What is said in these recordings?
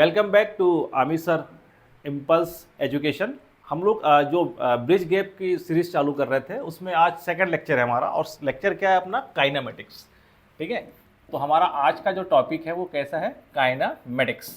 Welcome back to Aamir sir impulse education. हम लोग जो ब्रिज गैप की सीरीज चालू कर रहे थे उसमें आज सेकंड लेक्चर है हमारा, और लेक्चर क्या है अपना, काइनामेटिक्स। ठीक है, तो हमारा आज का जो टॉपिक है वो कैसा है, काइनामेटिक्स।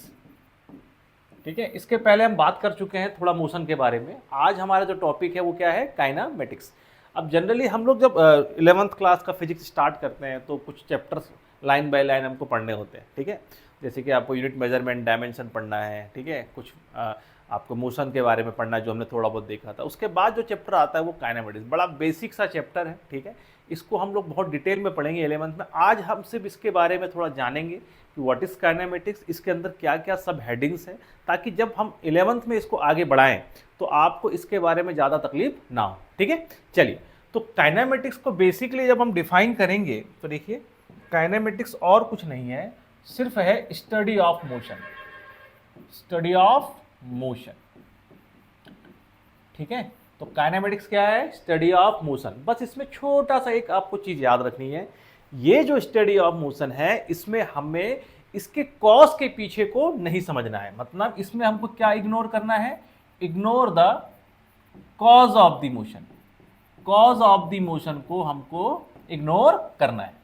ठीक है, इसके पहले हम बात कर चुके हैं थोड़ा मोशन के बारे में। आज हमारा जो टॉपिक है वो क्या है, काइनामेटिक्स। अब जनरली हम लोग जब 11th क्लास का फिजिक्स स्टार्ट करते हैं तो कुछ चैप्टर्स लाइन बाय लाइन हमको पढ़ने होते हैं। ठीक है, जैसे कि आपको यूनिट मेजरमेंट, डायमेंशन पढ़ना है। ठीक है, कुछ आपको मोशन के बारे में पढ़ना है जो हमने थोड़ा बहुत देखा था। उसके बाद जो चैप्टर आता है वो काइनेमेटिक्स, बड़ा बेसिक सा चैप्टर है। ठीक है, इसको हम लोग बहुत डिटेल में पढ़ेंगे 11th में। आज हम सिर्फ इसके बारे में थोड़ा जानेंगे कि व्हाट इज़ काइनेमेटिक्स, इसके अंदर क्या क्या सब हेडिंग्स हैं, ताकि जब हम 11th में इसको आगे बढ़ाएं तो आपको इसके बारे में ज़्यादा तकलीफ ना हो। ठीक है, चलिए, तो काइनेमेटिक्स को बेसिकली जब हम डिफाइन करेंगे तो देखिए, काइनेमेटिक्स और कुछ नहीं है, सिर्फ है study of motion. Study of motion. ठीक है, तो काइनेमेटिक्स क्या है, स्टडी ऑफ मोशन। बस इसमें छोटा सा एक आपको चीज याद रखनी है, ये जो स्टडी ऑफ मोशन है इसमें हमें इसके कॉज के पीछे को नहीं समझना है। मतलब इसमें हमको क्या इग्नोर करना है, ignore the cause of the motion. Cause of the motion को हमको इग्नोर करना है।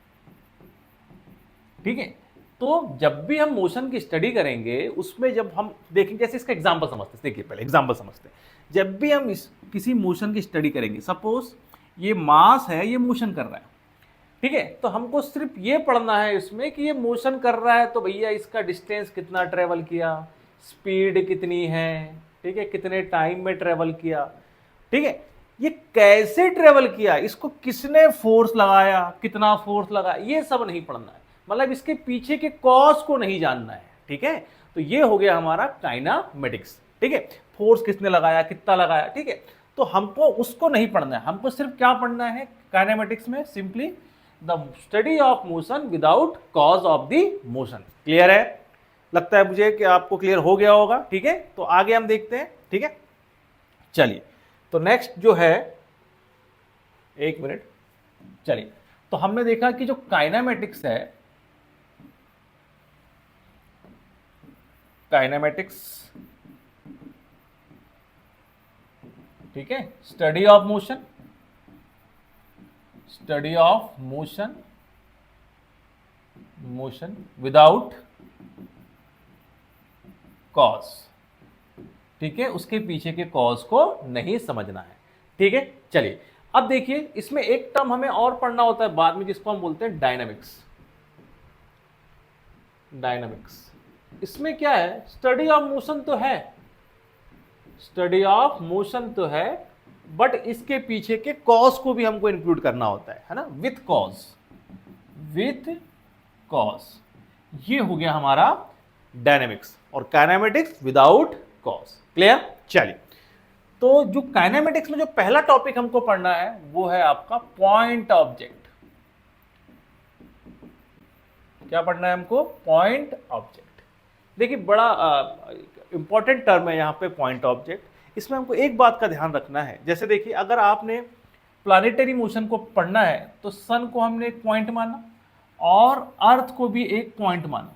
ठीक है, तो जब भी हम मोशन की स्टडी करेंगे उसमें जब हम देखेंगे, जैसे इसका एग्जांपल समझते हैं। देखिए, पहले एग्जांपल समझते हैं। जब भी हम किसी मोशन की स्टडी करेंगे, सपोज ये मास है, ये मोशन कर रहा है। ठीक है, तो हमको सिर्फ ये पढ़ना है इसमें कि ये मोशन कर रहा है तो भैया इसका डिस्टेंस कितना ट्रेवल किया, स्पीड कितनी है, ठीक है, कितने टाइम में ट्रेवल किया, ठीक है, ये कैसे ट्रेवल किया, इसको किसने फोर्स लगाया, कितना फोर्स लगाया, ये सब नहीं पढ़ना है। मतलब इसके पीछे के कॉज को नहीं जानना है। ठीक है, तो ये हो गया हमारा काइनामेटिक्स। ठीक है, फोर्स किसने लगाया, कितना लगाया। ठीक है, तो हमको उसको नहीं पढ़ना है, हमको सिर्फ क्या पढ़ना है काइनामेटिक्स में, simply the study of motion without cause of the motion. Clear है? लगता है मुझे कि आपको क्लियर हो गया होगा। ठीक है, तो आगे हम देखते हैं। ठीक है, चलिए, तो नेक्स्ट जो है, एक मिनट, चलिए, तो हमने देखा कि जो काइनामेटिक्स है, काइनेमेटिक्स, ठीक है, study of motion, study of motion, motion without cause. ठीक है, उसके पीछे के कॉज को नहीं समझना है। ठीक है, चलिए, अब देखिए, इसमें एक टर्म हमें और पढ़ना होता है बाद में, जिसको हम बोलते हैं डायनामिक्स। डायनामिक्स, इसमें क्या है, स्टडी ऑफ मोशन तो है, स्टडी ऑफ मोशन तो है, बट इसके पीछे के कॉज को भी हमको इंक्लूड करना होता है ना, विथ कॉज, विथ कॉज। ये हो गया हमारा डायनामिक्स, और काइनेमेटिक्स विदाउट कॉज। क्लियर? चलिए, तो जो काइनेमेटिक्स में जो पहला टॉपिक हमको पढ़ना है वो है आपका पॉइंट ऑब्जेक्ट। क्या पढ़ना है हमको? Point object. देखिए, बड़ा इंपॉर्टेंट टर्म है यहाँ पे पॉइंट ऑब्जेक्ट। इसमें हमको एक बात का ध्यान रखना है, जैसे देखिए, अगर आपने प्लानिटरी मोशन को पढ़ना है तो सन को हमने एक पॉइंट माना और अर्थ को भी एक पॉइंट माना,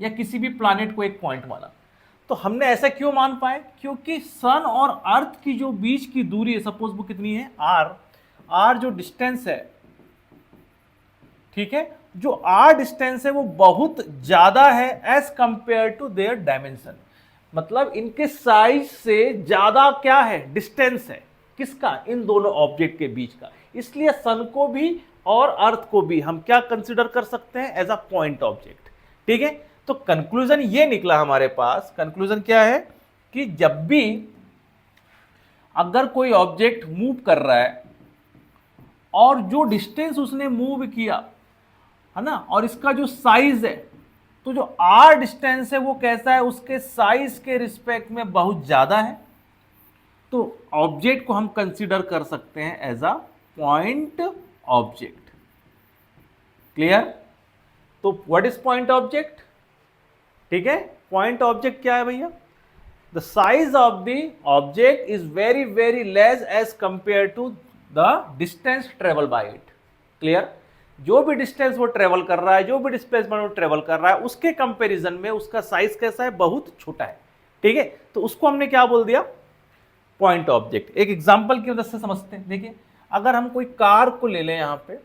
या किसी भी प्लानिट को एक पॉइंट माना। तो हमने ऐसा क्यों मान पाए? क्योंकि सन और अर्थ की जो बीच की दूरी है, सपोज वो कितनी है, आर। आर जो डिस्टेंस है, ठीक है, जो आर डिस्टेंस है वो बहुत ज्यादा है as compare to their dimension. मतलब इनके साइज से ज्यादा क्या है, डिस्टेंस है। किसका? इन दोनों ऑब्जेक्ट के बीच का। इसलिए सन को भी और अर्थ को भी हम क्या कंसिडर कर सकते हैं, एज अ पॉइंट ऑब्जेक्ट। ठीक है, तो कंक्लूजन ये निकला हमारे पास। कंक्लूजन क्या है कि जब भी अगर कोई ऑब्जेक्ट मूव कर रहा है और जो डिस्टेंस उसने मूव किया है ना, और इसका जो साइज है, तो जो आर डिस्टेंस है वो कैसा है, उसके साइज के रिस्पेक्ट में बहुत ज्यादा है, तो ऑब्जेक्ट को हम कंसीडर कर सकते हैं as a point object. Clear? तो व्हाट इज पॉइंट ऑब्जेक्ट? ठीक है, पॉइंट ऑब्जेक्ट क्या है भैया? The size of the object is very very less as compare to the distance travel by it. Clear? जो भी डिस्टेंस वो ट्रेवल कर रहा है, जो भी डिस्प्लेसमेंट वो ट्रेवल कर रहा है, उसके कंपैरिजन में उसका साइज कैसा है, बहुत छोटा है। ठीक है, तो उसको हमने क्या बोल दिया, पॉइंट ऑब्जेक्ट। एक एग्जांपल की मदद से समझते हैं। देखिए, अगर हम कोई कार को ले लें यहां पे,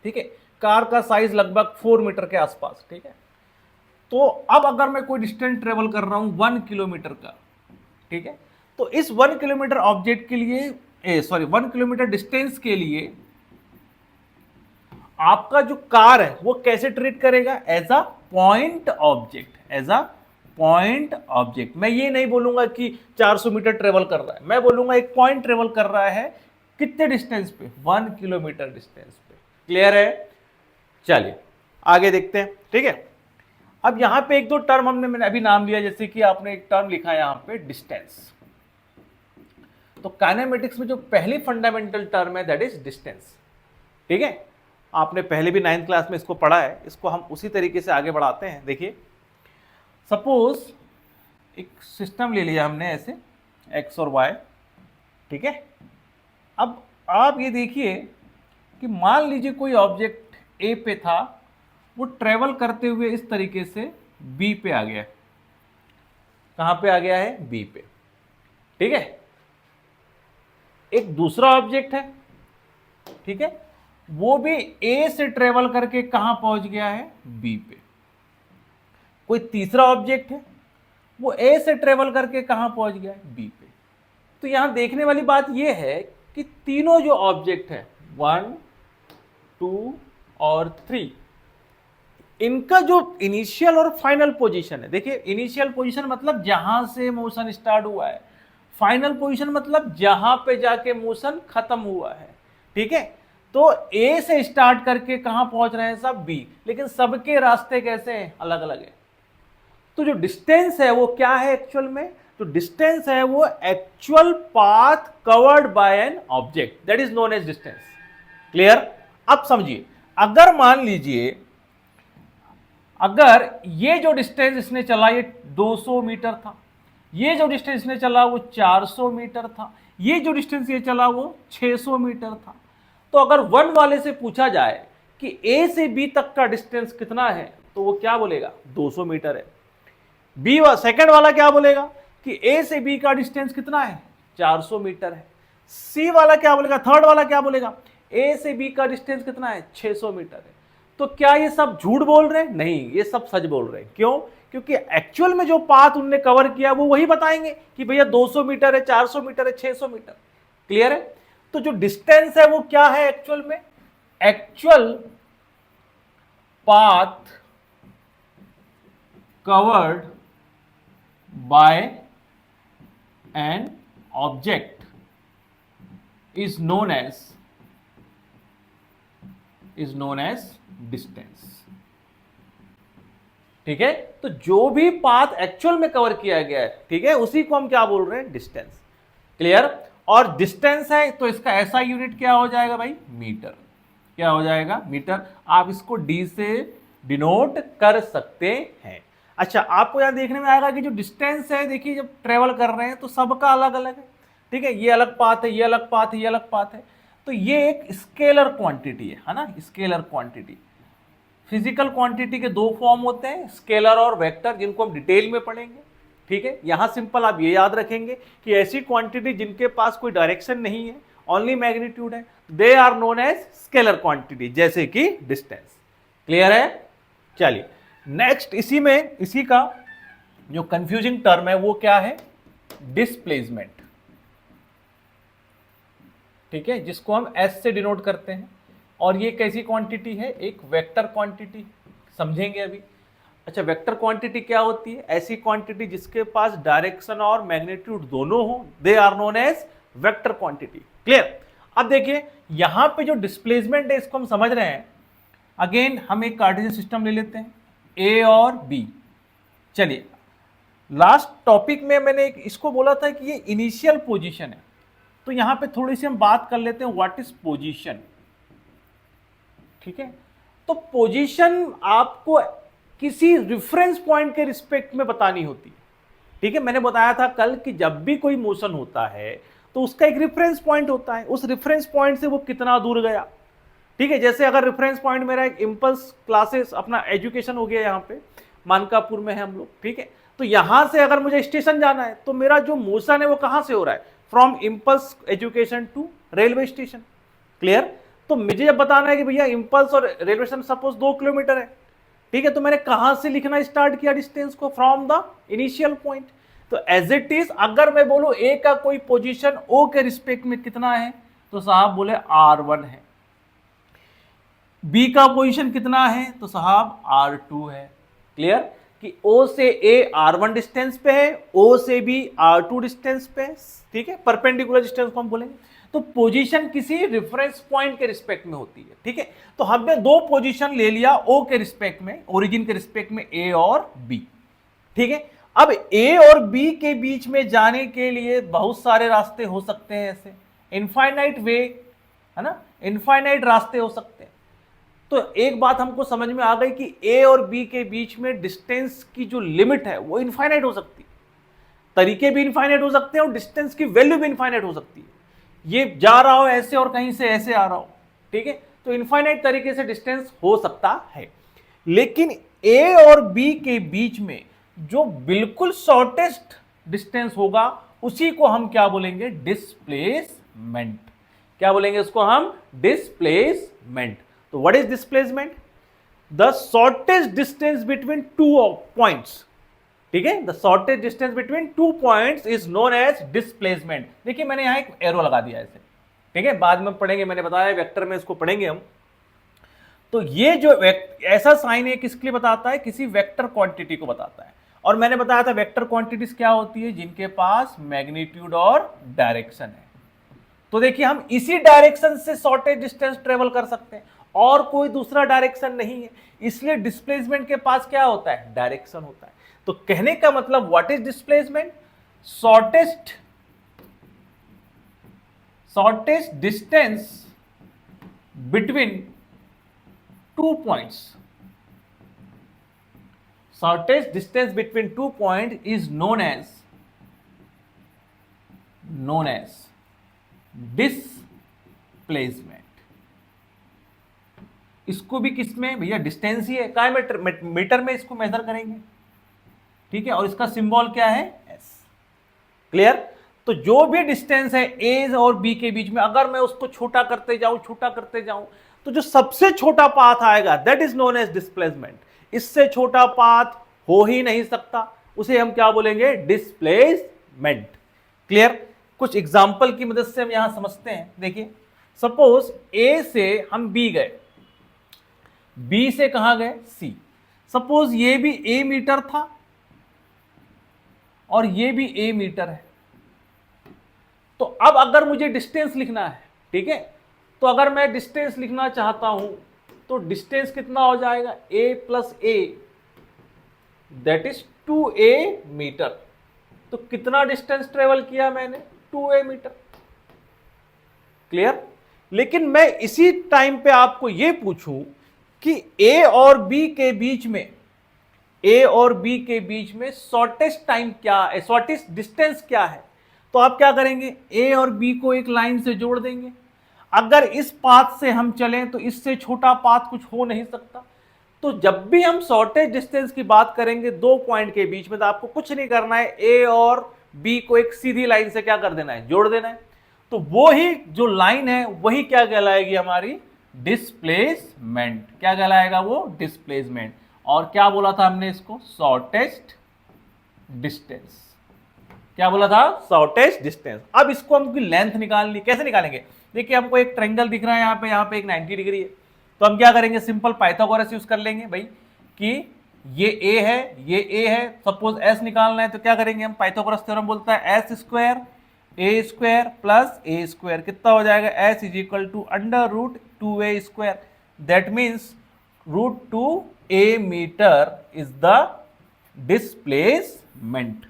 ठीक है, कार का साइज लगभग 4 मीटर के आसपास, ठीक है, तो अब अगर मैं कोई डिस्टेंस ट्रेवल कर रहा हूं 1 किलोमीटर का, ठीक है, तो इस 1 किलोमीटर ऑब्जेक्ट के लिए 1 किलोमीटर डिस्टेंस के लिए आपका जो कार है वो कैसे ट्रीट करेगा, as a point object, as a point object. मैं ये नहीं बोलूंगा कि 400 मीटर ट्रेवल कर रहा है, मैं बोलूंगा एक पॉइंट ट्रेवल कर रहा है कितने डिस्टेंस पे, 1 किलोमीटर डिस्टेंस पे। क्लियर है? चलिए आगे देखते हैं। ठीक है, अब यहां पे एक दो टर्म मैंने अभी नाम लिया, जैसे कि आपने एक टर्म लिखा है यहां पे डिस्टेंस। तो काइनेमेटिक्स में जो पहली फंडामेंटल टर्म है दैट इज डिस्टेंस। ठीक है, आपने पहले भी 9th क्लास में इसको पढ़ा है, इसको हम उसी तरीके से आगे बढ़ाते हैं। देखिए, सपोज एक सिस्टम ले लिया हमने ऐसे x और y, ठीक है। अब आप ये देखिए कि मान लीजिए कोई ऑब्जेक्ट A पे था, वो ट्रेवल करते हुए इस तरीके से B पे आ गया। कहां पे आ गया है? B पे। ठीक है, एक दूसरा ऑब्जेक्ट है, ठीक है, वो भी A से ट्रेवल करके कहां पहुंच गया है? B पे। कोई तीसरा ऑब्जेक्ट है, वो A से ट्रेवल करके कहां पहुंच गया है? B पे। तो यहां देखने वाली बात यह है कि तीनों जो ऑब्जेक्ट है 1, 2 और 3, इनका जो इनिशियल और फाइनल पोजीशन है, देखिए इनिशियल पोजीशन मतलब जहां से मोशन स्टार्ट हुआ है, फाइनल पोजीशन मतलब जहां पे जाके मोशन खत्म हुआ है। ठीक है, तो A से स्टार्ट करके कहां पहुंच रहे हैं? सब B, लेकिन सबके रास्ते कैसे हैं? अलग अलग है। तो जो डिस्टेंस है वो क्या है एक्चुअल में? तो डिस्टेंस है वो actual path covered by an object, that is known as distance. Clear? अब समझिए, अगर मान लीजिए अगर ये जो डिस्टेंस इसने चला ये 200 मीटर था, ये जो डिस्टेंस इसने चला वो 400 मीटर था, ये जो डिस्टेंस ये चला वो 600 मीटर था, तो अगर 1 वाले से पूछा जाए कि A से B तक का डिस्टेंस कितना है, तो वो क्या बोलेगा? 200 मीटर है। बी सेकंड वाला क्या बोलेगा कि A से B का डिस्टेंस कितना है? 400 मीटर है। सी वाला क्या बोलेगा? थर्ड वाला क्या बोलेगा? A से B का डिस्टेंस कितना है? 600 मीटर है। तो क्या ये सब झूठ बोल रहे हैं? नहीं, ये सब सच बोल रहे हैं। क्यों? क्योंकि एक्चुअल में जो पाथ उनने कवर किया वो वही बताएंगे कि भैया 200 मीटर है, 400 मीटर है, 600 मीटर। क्लियर है? तो जो डिस्टेंस है वो क्या है एक्चुअल में? Actual path covered by an object is known as distance। ठीक है, तो जो भी पाथ एक्चुअल में कवर किया गया है, ठीक है, उसी को हम क्या बोल रहे हैं? डिस्टेंस। क्लियर? और डिस्टेंस है तो इसका ऐसा यूनिट क्या हो जाएगा भाई? मीटर। क्या हो जाएगा? मीटर। आप इसको डी से डिनोट कर सकते हैं। अच्छा, आपको यहां देखने में आएगा कि जो डिस्टेंस है, देखिए जब ट्रेवल कर रहे हैं तो सबका अलग अलग है। ठीक है, ये अलग पाथ है, ये अलग पाथ है, ये अलग पाथ है। तो ये एक स्केलर क्वांटिटी है ना, स्केलर क्वांटिटी। फिजिकल क्वांटिटी के दो फॉर्म होते हैं, स्केलर और वेक्टर, जिनको हम डिटेल में पढ़ेंगे। ठीक है, यहां सिंपल आप ये याद रखेंगे कि ऐसी क्वांटिटी जिनके पास कोई डायरेक्शन नहीं है, ओनली मैग्नीट्यूड है, they are known as scalar quantity, जैसे कि डिस्टेंस। क्लियर है? चलिए नेक्स्ट, इसी का जो कंफ्यूजिंग टर्म है वो क्या है? डिस्प्लेसमेंट। ठीक है, जिसको हम एस से डिनोट करते हैं। और ये कैसी क्वांटिटी है? एक वेक्टर क्वांटिटी। समझेंगे अभी। अच्छा, वेक्टर क्वांटिटी क्या होती है? ऐसी क्वांटिटी जिसके पास डायरेक्शन और मैग्नीट्यूड दोनों हो, they are known as vector quantity. Clear? अब देखिए यहां पे जो डिस्प्लेसमेंट है इसको हम समझ रहे हैं। अगेन हम एक कार्टेशियन सिस्टम ले लेते हैं, ए और बी। चलिए, लास्ट टॉपिक में मैंने इसको बोला था कि ये इनिशियल पोजीशन है, तो यहां पे थोड़ी सी हम बात कर लेते हैं व्हाट इज पोजीशन। ठीक है, तो पोजीशन आपको किसी रेफरेंस पॉइंट के रिस्पेक्ट में बतानी होती है। ठीक है, मैंने बताया था कल कि जब भी कोई मोशन होता है तो उसका एक रेफरेंस पॉइंट होता है, उस रेफरेंस पॉइंट से वो कितना दूर गया। ठीक है, जैसे अगर रेफरेंस पॉइंट मेरा एक इम्पल्स क्लासेस अपना एजुकेशन हो गया, यहाँ पे मानकापुर में है हम लोग, ठीक है, तो यहां से अगर मुझे स्टेशन जाना है तो मेरा जो मोशन है वो कहां से हो रहा है, from impulse education to railway station. Clear? तो मुझे जब बताना है कि भैया इम्पल्स और रेलवे स्टेशन सपोज 2 किलोमीटर है, ठीक है, तो मैंने कहां से लिखना स्टार्ट किया डिस्टेंस को, फ्रॉम द इनिशियल पॉइंट। तो एज इट इज अगर मैं बोलूं ए का कोई पोजीशन ओ के रिस्पेक्ट में कितना है, तो साहब बोले R1 है। बी का पोजीशन कितना है, तो साहब R2 है। क्लियर? कि O से A R1 डिस्टेंस पे है, O से B R2 डिस्टेंस पे है, ठीक है, परपेंडिकुलर डिस्टेंस को हम बोलेंगे। तो पोजीशन किसी रेफरेंस पॉइंट के रिस्पेक्ट में होती है, ठीक है। तो हमने दो पोजीशन ले लिया O के रिस्पेक्ट में, ओरिजिन के रिस्पेक्ट में A और B, ठीक है। अब A और B के बीच में जाने के लिए बहुत सारे रास्ते हो सकते हैं, ऐसे इनफाइनाइट वे, है ना, इनफाइनाइट रास्ते हो सकते हैं। तो एक बात हमको समझ में आ गई कि A और B के बीच में डिस्टेंस की जो लिमिट है वो इनफाइनाइट हो सकती है, तरीके भी इनफाइनाइट हो सकते हैं और डिस्टेंस की वैल्यू भी इनफाइनाइट हो सकती है। ये जा रहा हो ऐसे और कहीं से ऐसे आ रहा हो, ठीक है, तो इनफाइनाइट तरीके से डिस्टेंस हो सकता है। लेकिन A और B के बीच में जो बिल्कुल शॉर्टेस्ट डिस्टेंस होगा उसी को हम क्या बोलेंगे, डिस्प्लेसमेंट। क्या बोलेंगे उसको हम, डिस्प्लेसमेंट। तो what is displacement? The shortest distance between two points, ठीक है, the shortest distance between 2 points is known as displacement. देखिए मैंने यहां एक एरो लगा दिया ऐसे, ठीक है, बाद में पढ़ेंगे, मैंने बताया वेक्टर में इसको पढ़ेंगे हम। तो ये जो ऐसा साइन है किसके लिए बताता है, किसी वेक्टर क्वांटिटी को बताता है। और मैंने बताया था वेक्टर क्वांटिटीज क्या होती है, जिनके पास मैग्नीट्यूड और डायरेक्शन है। तो देखिए हम इसी डायरेक्शन से शॉर्टेस्ट डिस्टेंस ट्रेवल कर सकते हैं और कोई दूसरा डायरेक्शन नहीं है, इसलिए डिस्प्लेसमेंट के पास क्या होता है, डायरेक्शन होता है। तो कहने का मतलब what is displacement, shortest distance between 2 points, shortest distance between 2 point is known as displacement. इसको भी किसमें भैया, डिस्टेंस ही है, काय मीटर में इसको मेजर करेंगे, ठीक है, और इसका सिंबल क्या है, एस। क्लियर? तो जो भी डिस्टेंस है ए और बी के बीच में, अगर मैं उसको छोटा करते जाऊं तो जो सबसे छोटा पाथ आएगा that is known as displacement. इससे छोटा पाथ हो ही नहीं सकता, उसे हम क्या बोलेंगे, डिस्प्लेसमेंट। क्लियर? कुछ एग्जांपल की मदद से हम यहां समझते हैं। देखिए सपोज ए से हम बी गए, बी से कहां गए, सी। सपोज ये भी ए मीटर था और ये भी ए मीटर है। तो अब अगर मुझे डिस्टेंस लिखना है, ठीक है, तो अगर मैं डिस्टेंस लिखना चाहता हूं तो डिस्टेंस कितना हो जाएगा, a plus a that is 2a metre. तो कितना डिस्टेंस ट्रेवल किया मैंने, 2a मीटर। क्लियर? लेकिन मैं इसी टाइम पे आपको यह पूछूं कि a और b के बीच में शॉर्टेस्ट टाइम क्या है, शॉर्टेस्ट डिस्टेंस क्या है, तो आप क्या करेंगे, a और b को एक लाइन से जोड़ देंगे। अगर इस पाथ से हम चलें तो इससे छोटा पाथ कुछ हो नहीं सकता। तो जब भी हम शॉर्टेस्ट डिस्टेंस की बात करेंगे दो पॉइंट के बीच में, तो आपको कुछ नहीं करना है, ए और बी को एक सीधी लाइन से क्या कर देना है, जोड़ देना है। तो वो ही जो लाइन है वही क्या कहलाएगी, हमारी डिस्प्लेसमेंट। क्या कहलाएगा वो, डिस्प्लेसमेंट। और क्या बोला था हमने इसको, शॉर्टेस्ट डिस्टेंस। क्या बोला था, शॉर्टेस्ट डिस्टेंस। अब इसको हमको लेंथ निकालनी, कैसे निकालेंगे, देखिए हमको एक ट्रायंगल दिख रहा है यहाँ पे एक 90 डिग्री है। तो हम क्या करेंगे, सिंपल पाइथागोरस यूज कर लेंगे भाई, कि ये ए है, ये ए है, सपोज एस निकालना है तो क्या करेंगे हम, पाइथागोरस थ्योरम बोलता है s square a square plus a square कितना हो जाएगा, s is equal to under root 2a square. That means root 2a metre is the displacement.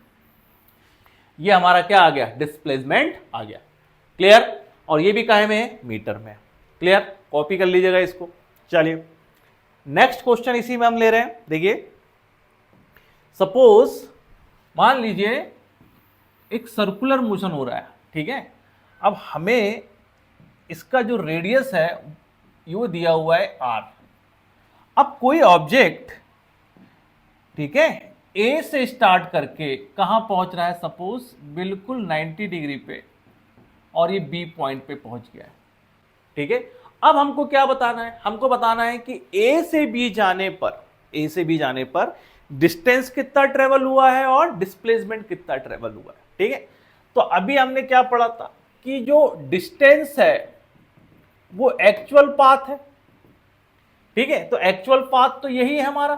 ये हमारा क्या आ गया, डिस्प्लेसमेंट आ गया। क्लियर? और ये भी काहे में है, मीटर में। क्लियर? कॉपी कर लीजिएगा इसको। चलिए नेक्स्ट क्वेश्चन इसी में हम ले रहे हैं। देखिए सपोज मान लीजिए एक सर्कुलर मोशन हो रहा है, ठीक है। अब हमें इसका जो रेडियस है यू दिया हुआ है r। अब कोई ऑब्जेक्ट, ठीक है, ए से स्टार्ट करके कहां पहुंच रहा है, सपोज बिल्कुल 90 डिग्री पे, और ये बी पॉइंट पे पहुंच गया है, ठीक है। अब हमको क्या बताना है, हमको बताना है कि ए से बी जाने पर, ए से बी जाने पर डिस्टेंस कितना ट्रेवल हुआ है और डिस्प्लेसमेंट कितना ट्रेवल हुआ है, ठीक है। तो अभी हमने क्या पढ़ा था कि जो डिस्टेंस है वो एक्चुअल पाथ है, ठीक है। तो एक्चुअल पाथ तो यही है हमारा,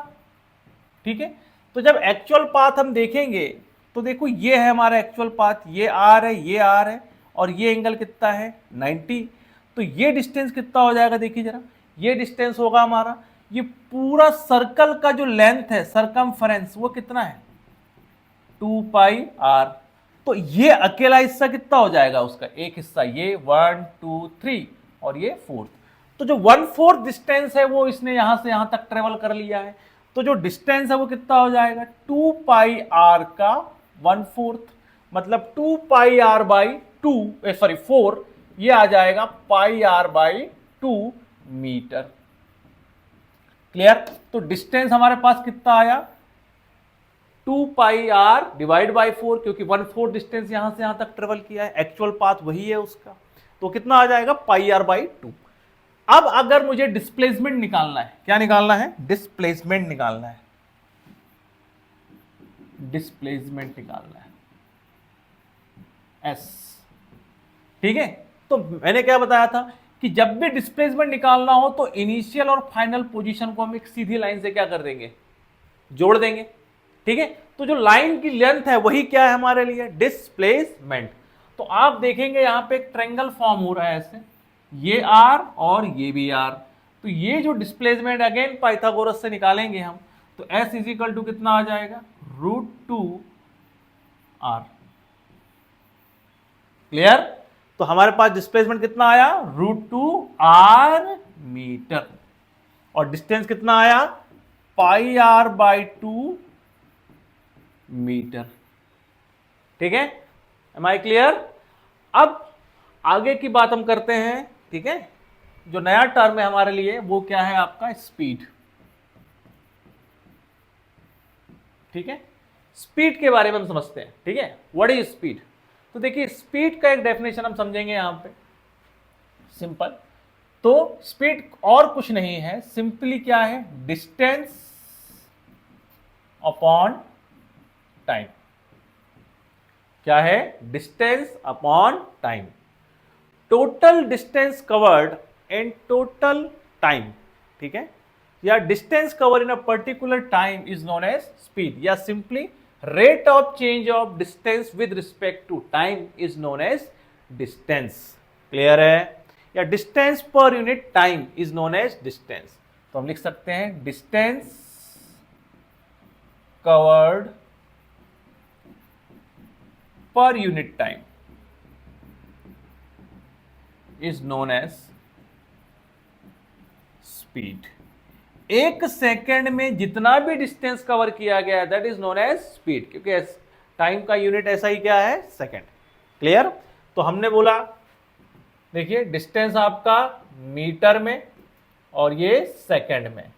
ठीक है। तो जब एक्चुअल पाथ हम देखेंगे तो देखो ये है हमारा एक्चुअल पाथ, ये आर है, ये आर है, और ये एंगल कितना है 90। तो ये डिस्टेंस कितना हो जाएगा, देखिए जरा, ये डिस्टेंस होगा हमारा, ये पूरा सर्कल का जो लेंथ है, सरकमफेरेंस, वो कितना है 2 पाई आर। तो ये अकेला हिस्सा कितना हो जाएगा उसका, एक हिस्सा ये 1 2 3 और ये 4। तो जो 1/4 डिस्टेंस है वो इसने यहां से यहां तक ट्रेवल कर लिया है। तो जो डिस्टेंस है वो कितना हो जाएगा 2 पाई आर का 1/4, मतलब 2 पाई आर बाई 2, सॉरी 4, ये आ जाएगा पाई आर बाई 2 मीटर। क्लियर। तो डिस्टेंस हमारे पास कितना आया 2 पाई आर डिवाइड बाई 4, क्योंकि 1/4 डिस्टेंस यहां से यहां तक ट्रेवल किया है, एक्चुअल पाथ वही है उसका, तो कितना आ जाएगा पाई आर बाई 2। अब अगर मुझे डिस्प्लेसमेंट निकालना है, क्या निकालना है, डिस्प्लेसमेंट निकालना है, डिस्प्लेसमेंट निकालना है एस, ठीक है। तो मैंने क्या बताया था कि जब भी डिस्प्लेसमेंट निकालना हो तो इनिशियल और फाइनल पोजीशन को हम एक सीधी लाइन से क्या कर देंगे, जोड़ देंगे, ठीक है। तो जो लाइन की लेंथ है वही क्या है हमारे लिए, डिस्प्लेसमेंट। तो आप देखेंगे यहां पे एक ट्रायंगल फॉर्म हो रहा है ऐसे, ये आर और ये भी आर। तो ये जो डिस्प्लेसमेंट अगेन पाइथागोरस से निकालेंगे हम, तो एस इज इक्वल टू कितना आ जाएगा √2 आर। क्लियर। तो हमारे पास डिस्प्लेसमेंट कितना आया √2 आर मीटर, और डिस्टेंस कितना आया पाई आर बाई 2 मीटर, ठीक है। Am I clear. अब आगे की बात हम करते हैं, ठीक है। जो नया टर्म है हमारे लिए वो क्या है आपका स्पीड, ठीक है। स्पीड के बारे में हम समझते हैं, ठीक है। What is speed. तो देखिए स्पीड का एक डेफिनेशन हम समझेंगे यहां पे, सिंपल। तो स्पीड और कुछ नहीं है, सिंपली क्या है, डिस्टेंस अपॉन टाइम। क्या है, distance upon time, total distance covered and total time, ठीक है। या distance cover in a particular time is known as speed, या simply rate of change of distance with respect to time is known as distance. Clear है। या distance per unit time is known as distance. तो हम लिख सकते हैं distance covered per unit time is known as speed. एक second में जितना भी डिस्टेंस कवर किया गया है that is known as speed, क्योंकि टाइम का यूनिट ऐसा ही क्या है, सेकेंड। क्लियर। तो हमने बोला देखिए डिस्टेंस आपका मीटर में और ये सेकेंड में,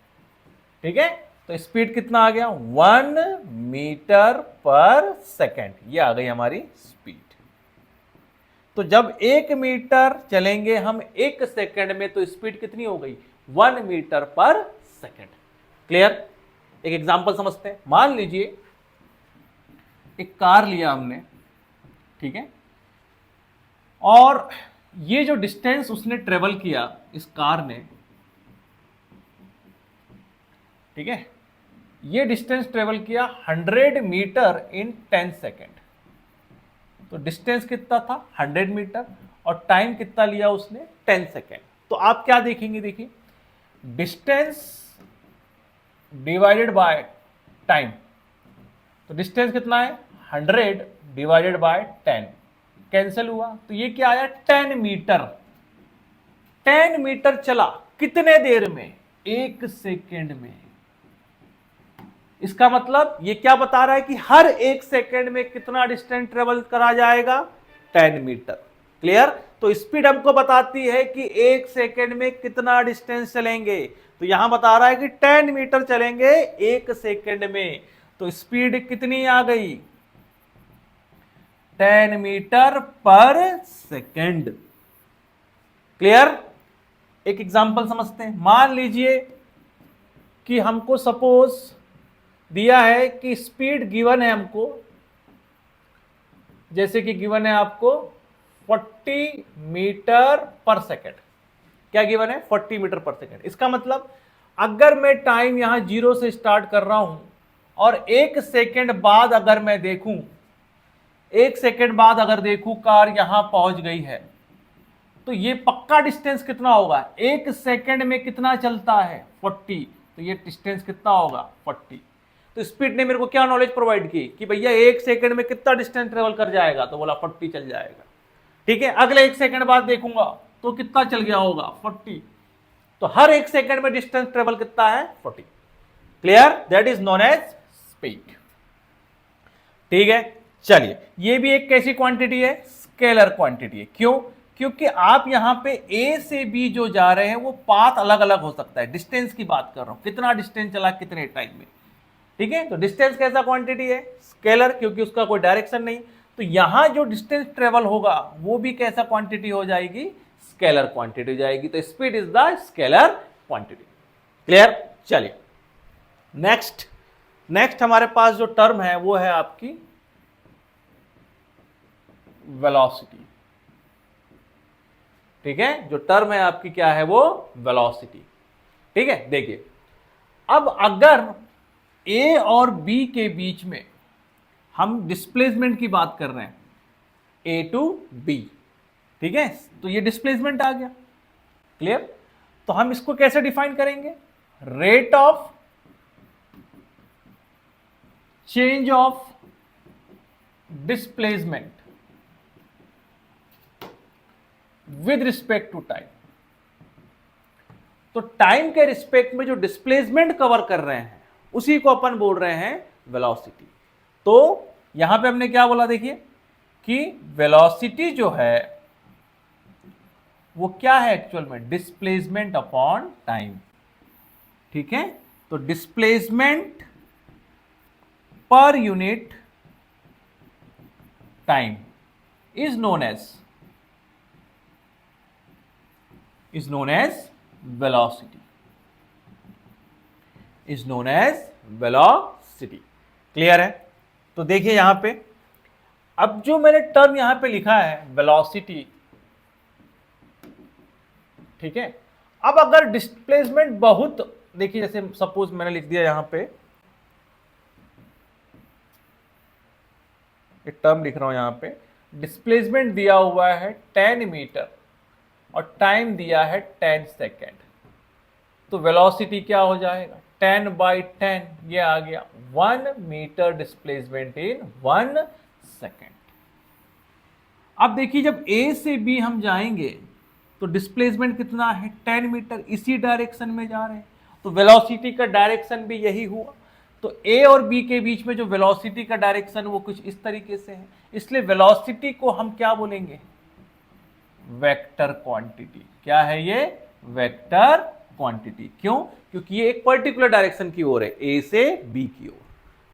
ठीक है। तो स्पीड कितना आ गया 1 मीटर पर सेकेंड, ये आ गई हमारी स्पीड। तो जब 1 मीटर चलेंगे हम 1 सेकेंड में तो स्पीड कितनी हो गई 1 मीटर पर सेकेंड। क्लियर। एक एग्जांपल समझते हैं। मान लीजिए एक कार लिया हमने, ठीक है, और ये जो डिस्टेंस उसने ट्रेवल किया इस कार ने, ठीक है, ये डिस्टेंस ट्रेवल किया 100 मीटर इन 10 सेकेंड। तो डिस्टेंस कितना था 100 मीटर और टाइम कितना लिया उसने 10 सेकेंड। तो आप क्या देखेंगे, देखिए डिस्टेंस डिवाइडेड बाय टाइम। तो डिस्टेंस कितना है 100 डिवाइडेड बाय 10, कैंसिल हुआ, तो ये क्या आया 10 मीटर। 10 मीटर चला कितने देर में, 1 सेकेंड में। इसका मतलब ये क्या बता रहा है कि हर 1 सेकेंड में कितना डिस्टेंस ट्रेवल करा जाएगा 10 मीटर। क्लियर। तो स्पीड हमको बताती है कि 1 सेकेंड में कितना डिस्टेंस चलेंगे। तो यहां बता रहा है कि 10 मीटर चलेंगे 1 सेकेंड में। तो स्पीड कितनी आ गई? 10 मीटर पर सेकेंड। क्लियर? एक एग्जांपल समझते हैं। मान लीजिए कि हमको सपोज दिया है कि स्पीड गिवन है हमको, जैसे कि गिवन है आपको 40 मीटर पर सेकेंड। क्या गिवन है? 40 मीटर पर सेकेंड। इसका मतलब अगर मैं टाइम यहां 0 से स्टार्ट कर रहा हूं और 1 सेकेंड बाद अगर मैं देखूं, 1 सेकेंड बाद अगर देखूं कार यहां पहुंच गई है, तो ये पक्का डिस्टेंस कितना होगा? 1 सेकेंड में कितना चलता है? 40। तो ये डिस्टेंस कितना होगा? 40। तो स्पीड ने मेरे को क्या नॉलेज प्रोवाइड की कि भैया 1 सेकेंड में कितना डिस्टेंस ट्रेवल कर जाएगा? तो बोला 40 चल जाएगा। ठीक है, अगले 1 सेकेंड बाद देखूंगा तो कितना चल गया होगा? 40। तो हर 1 सेकेंड में डिस्टेंस ट्रेवल कितना है? 40। Clear? That is known as speed. ठीक है, चलिए, ये भी एक कैसी क्वांटिटी है? स्केलर क्वांटिटी है। क्यों? क्योंकि आप यहां पे ए से बी जो जा रहे हैं वो पाथ अलग अलग हो सकता है। डिस्टेंस की बात कर रहा हूं, कितना डिस्टेंस चला कितने टाइम में। ठीक है, तो डिस्टेंस कैसा क्वांटिटी है? स्केलर, क्योंकि उसका कोई डायरेक्शन नहीं। तो यहां जो डिस्टेंस ट्रेवल होगा वो भी कैसा क्वांटिटी हो जाएगी? स्केलर क्वांटिटी हो जाएगी। तो speed is the scalar quantity. Clear? चलिए, नेक्स्ट हमारे पास जो टर्म है वो है आपकी वेलोसिटी। ठीक है, जो टर्म है आपकी क्या है? वो वेलोसिटी। ठीक है, देखिए, अब अगर ए और बी के बीच में हम डिस्प्लेसमेंट की बात कर रहे हैं, ए टू बी, ठीक है, तो ये डिस्प्लेसमेंट आ गया। क्लियर? तो हम इसको कैसे डिफाइन करेंगे? Rate of change of displacement with respect to time. तो टाइम के रिस्पेक्ट में जो डिस्प्लेसमेंट कवर कर रहे हैं उसी को अपन बोल रहे हैं वेलोसिटी। तो यहां पे हमने क्या बोला? देखिए कि वेलोसिटी जो है वो क्या है एक्चुअल में? Displacement upon time. ठीक है, तो डिस्प्लेसमेंट पर unit time is known as velocity, is known as velocity. Clear है? तो देखिए यहां पे, अब जो मैंने टर्म यहां पे लिखा है वेलोसिटी, ठीक है, अब अगर डिस्प्लेसमेंट बहुत, देखिए जैसे सपोज मैंने लिख दिया यहां पे, एक टर्म लिख रहा हूं यहां पे, डिस्प्लेसमेंट दिया हुआ है 10 मीटर और टाइम दिया है 10 सेकेंड। तो वेलोसिटी क्या हो जाएगा? 10/10, ये आ गया 1 मीटर डिस्प्लेसमेंट इन 1 सेकेंड। अब देखिए, जब ए से बी हम जाएंगे तो डिस्प्लेसमेंट कितना है? 10 मीटर, इसी डायरेक्शन में जा रहे हैं, तो वेलोसिटी का डायरेक्शन भी यही हुआ। तो ए और बी के बीच में जो वेलोसिटी का डायरेक्शन वो कुछ इस तरीके से है, इसलिए वेलोसिटी को हम क्या बोलेंगे? Vector quantity. क्या है ये? Vector quantity. क्यों? क्योंकि ये एक पर्टिकुलर डायरेक्शन की ओर है, ए से बी की ओर।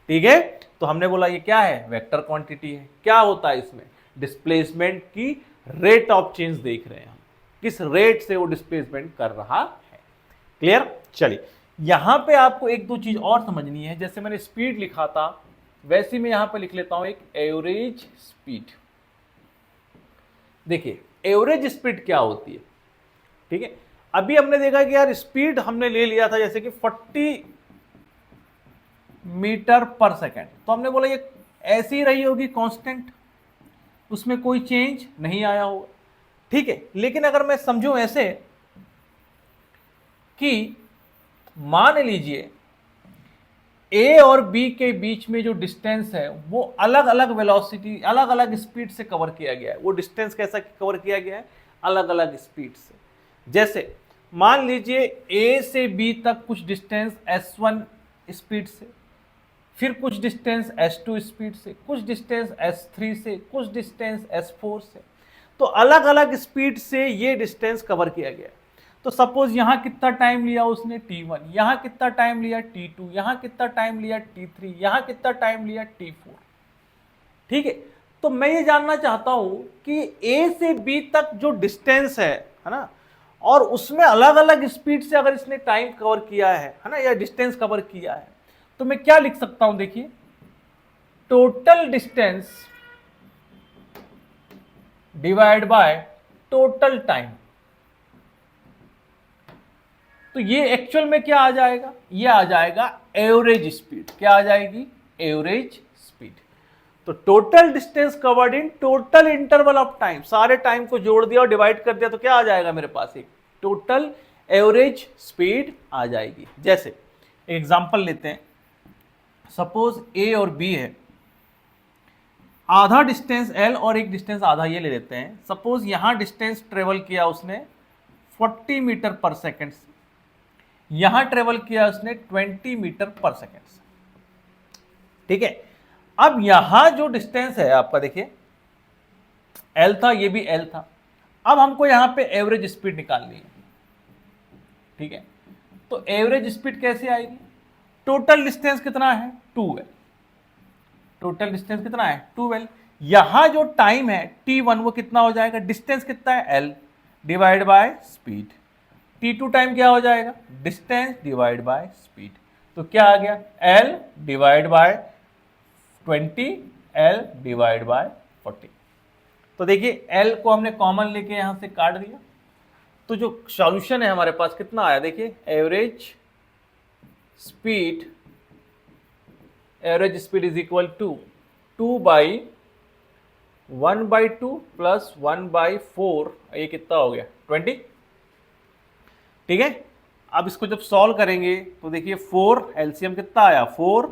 ठीक है, तो हमने बोला ये क्या है? वेक्टर क्वांटिटी है। क्या होता है इसमें? डिस्प्लेसमेंट की रेट ऑफ चेंज देख रहे हैं हम, किस रेट से वो डिस्प्लेसमेंट कर रहा है। क्लियर? चलिए, यहां पे आपको एक दो चीज और समझनी है। जैसे मैंने स्पीड लिखा था वैसे मैं यहां पे लिख लेता हूं एक एवरेज स्पीड। देखिए एवरेज स्पीड क्या होती है? ठीक है, अभी हमने देखा कि यार स्पीड हमने ले लिया था जैसे कि 40 मीटर पर सेकेंड, तो हमने बोला ये ऐसी ही रही होगी कांस्टेंट, उसमें कोई चेंज नहीं आया होगा। ठीक है, लेकिन अगर मैं समझूं ऐसे कि मान लीजिए ए और बी के बीच में जो डिस्टेंस है वो अलग अलग वेलोसिटी, अलग अलग स्पीड से कवर किया गया है। वो डिस्टेंस कैसा कवर किया गया है? अलग अलग स्पीड से। जैसे मान लीजिए ए से बी तक कुछ डिस्टेंस s1 स्पीड से, फिर कुछ डिस्टेंस s2 स्पीड से, कुछ डिस्टेंस s3 से, कुछ डिस्टेंस s4 से। तो अलग अलग स्पीड से ये डिस्टेंस कवर किया गया। तो सपोज यहां कितना टाइम लिया उसने t1, यहां कितना टाइम लिया t2, यहां कितना टाइम लिया t3, यहां कितना टाइम लिया t4। ठीक है, तो मैं ये जानना चाहता हूं कि A से B तक जो डिस्टेंस है ना, और उसमें अलग अलग स्पीड से अगर इसने टाइम कवर किया है ना, या डिस्टेंस कवर किया है, तो मैं क्या लिख सकता हूं, देखिए total distance divide by total time. तो ये एक्चुअल में क्या आ जाएगा, ये आ जाएगा एवरेज स्पीड। क्या आ जाएगी, एवरेज स्पीड। तो total distance covered in total interval of time, सारे टाइम को जोड़ दिया और डिवाइड कर दिया तो क्या आ जाएगा मेरे पास, एक टोटल एवरेज स्पीड आ जाएगी। जैसे एग्जांपल लेते हैं, सपोज ए और बी है, आधा डिस्टेंस एल और एक डिस्टेंस आधा ये ले लेते हैं। सपोज यहां डिस्टेंस ट्रेवल किया उसने 40 मीटर पर सेकेंड से, यहां ट्रेवल किया उसने 20 मीटर पर सेकेंड से। ठीक है, अब यहां जो डिस्टेंस है आपका देखिए एल था, ये भी एल था। अब हमको यहां पे एवरेज स्पीड निकालनी है। ठीक है, तो एवरेज स्पीड कैसे आएगी, टोटल डिस्टेंस कितना है 2l, टोटल डिस्टेंस कितना है 2l। यहां जो टाइम है t1 वो कितना हो जाएगा, डिस्टेंस कितना है l divide by speed. t2 time क्या हो जाएगा, डिस्टेंस डिवाइड बाय स्पीड। तो क्या आ गया, l divide by 20, l divide by 40। तो देखिए l को हमने कॉमन लेके यहां से काट दिया, तो जो सॉल्यूशन है हमारे पास कितना आया, देखिए average speed, average speed is equal to 2/1/2 plus 1/4, ये कितना हो गया 20। ठीक है, अब इसको जब सॉल्व करेंगे तो देखिए 4 एलसीएम कितना आया 4,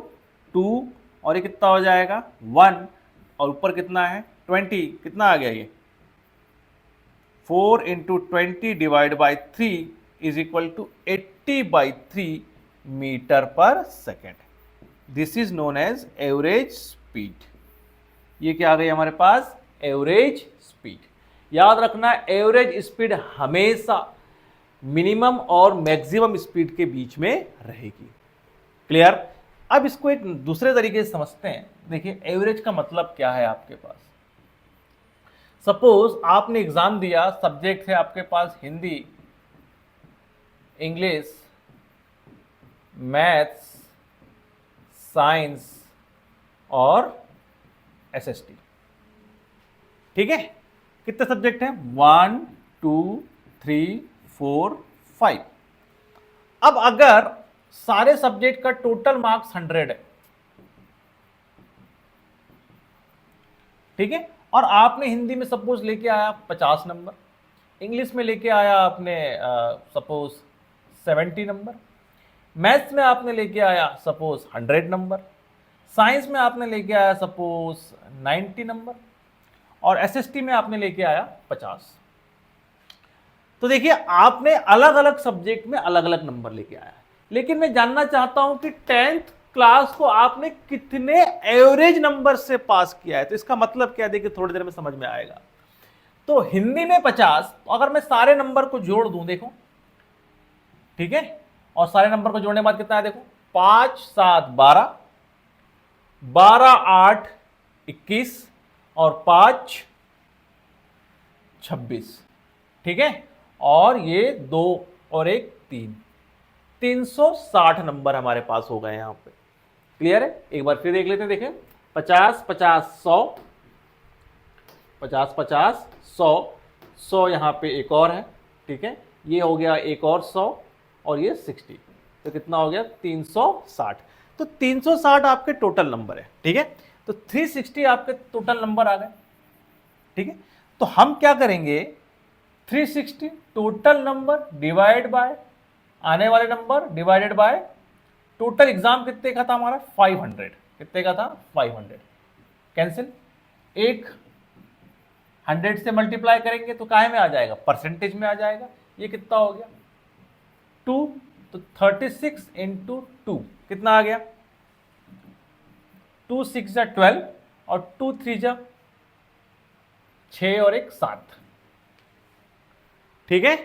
2 और ये कितना हो जाएगा 1 और ऊपर कितना है 20, कितना आ गया ये 4 into 20 divide by 3 is equal to 80/3 metre per second. This is known as average speed. ये क्या आ गई हमारे पास, एवरेज स्पीड। याद रखना एवरेज स्पीड हमेशा मिनिमम और मैक्सिमम स्पीड के बीच में रहेगी। क्लियर। अब इसको एक दूसरे तरीके से समझते हैं। देखिए एवरेज का मतलब क्या है आपके पास, सपोज आपने एग्जाम दिया, सब्जेक्ट है आपके पास हिंदी, इंग्लिश, मैथ्स, साइंस और एसएसटी। ठीक है, कितने सब्जेक्ट हैं 1 2 3 4 5। अब अगर सारे सब्जेक्ट का टोटल मार्क्स 100 है, ठीक है, और आपने हिंदी में सपोज लेके आया 50 नंबर, इंग्लिश में लेके आया आपने सपोज 70 नंबर, मैथ्स में आपने लेके आया सपोज 100 नंबर, साइंस में आपने लेके आया सपोज 90 नंबर और एसएसटी में आपने लेके आया 50। तो देखिए आपने अलग अलग सब्जेक्ट में अलग अलग नंबर लेके आया, लेकिन मैं जानना चाहता हूं कि 10th क्लास को आपने कितने एवरेज नंबर से पास किया है। तो इसका मतलब क्या, देखिए थोड़ी देर में समझ में आएगा। तो हिंदी में 50, तो अगर मैं सारे नंबर को जोड़ दूं, देखो ठीक है, और सारे नंबर को जोड़ने के बाद कितना है, देखो 5 7 12, 12 8 21 और 5 26। ठीक है, और ये 2 और 1 3, 360 नंबर हमारे पास हो गए यहां पे। क्लियर है, एक बार फिर देख लेते हैं। देखें 50 50 100, 50 50 100, 100 यहां पे एक और है। ठीक है, ये हो गया एक और 100 और ये 60, तो कितना हो गया 360। तो 360 आपके टोटल नंबर है। ठीक है, तो 360 आपके टोटल नंबर आ गए। ठीक है, तो हम क्या करेंगे, 360 टोटल नंबर डिवाइड बाय आने वाले number divided by total. Exam कितने का था हमारा 500, कितने का था 500, कैंसिल, एक 100 से मल्टीप्लाई करेंगे तो काहे में आ जाएगा, परसेंटेज में आ जाएगा। ये कितना हो गया 2, तो 36 इंटू 2 कितना आ गया 2 6 12 और 2 3 जा 6 और 1 7, ठीक है।